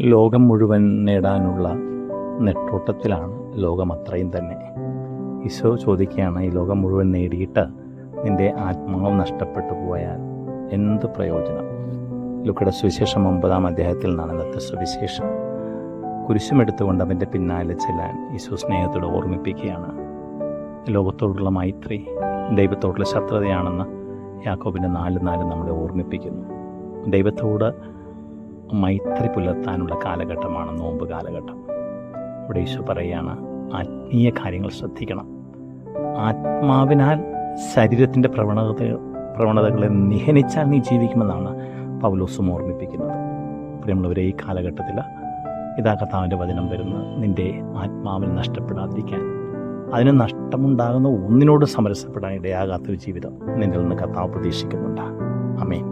ലോകം മുഴുവൻ നേടാനുള്ള നെട്ടോട്ടത്തിലാണ് ലോകം അത്രയും തന്നെ. ഈശോ ചോദിക്കുകയാണ്, ഈ ലോകം മുഴുവൻ നേടിയിട്ട് നിൻ്റെ ആത്മാവ് നഷ്ടപ്പെട്ടു പോയാൽ എന്ത് പ്രയോജനം? ലൂക്കയുടെ സുവിശേഷം 9-ാം അധ്യായത്തിൽ നിന്നാണ് ഇന്നത്തെ സുവിശേഷം. കുരിശുമെടുത്തുകൊണ്ട് അവൻ്റെ പിന്നാലെ ചെല്ലാൻ ഈശോ സ്നേഹത്തോട് ഓർമ്മിപ്പിക്കുകയാണ്. ലോകത്തോടുള്ള മൈത്രി ദൈവത്തോടുള്ള ശത്രുതയാണെന്ന് യാക്കോബിൻ്റെ 4:4 നമ്മളെ ഓർമ്മിപ്പിക്കുന്നു. ദൈവത്തോട് മൈത്രി പുലർത്താനുള്ള കാലഘട്ടമാണ് നോമ്പ് കാലഘട്ടം. ഇവിടെ ഈശോ പറയുകയാണ്, ആത്മീയ കാര്യങ്ങൾ ശ്രദ്ധിക്കണം. ആത്മാവിനാൽ ശരീരത്തിൻ്റെ പ്രവണതകളെ നിഹനിച്ചാൽ നീ ജീവിക്കുമെന്നാണ് പൗലോസും ഓർമ്മിപ്പിക്കുന്നത്. പ്രിയമുള്ളവരെ, ഈ കാലഘട്ടത്തിൽ ഇതാ കർത്താവിൻ്റെ വചനം വരുന്നത്, നിൻ്റെ ആത്മാവിന് നഷ്ടപ്പെടാതിരിക്കാൻ, അതിന് നഷ്ടമുണ്ടാകുന്ന ഒന്നിനോട് സമരസപ്പെടാൻ ഇടയാകാത്തൊരു ജീവിതം നിന്നിൽ നിന്ന് കർത്താവ് പ്രതീക്ഷിക്കുന്നുണ്ട്. ആമേൻ.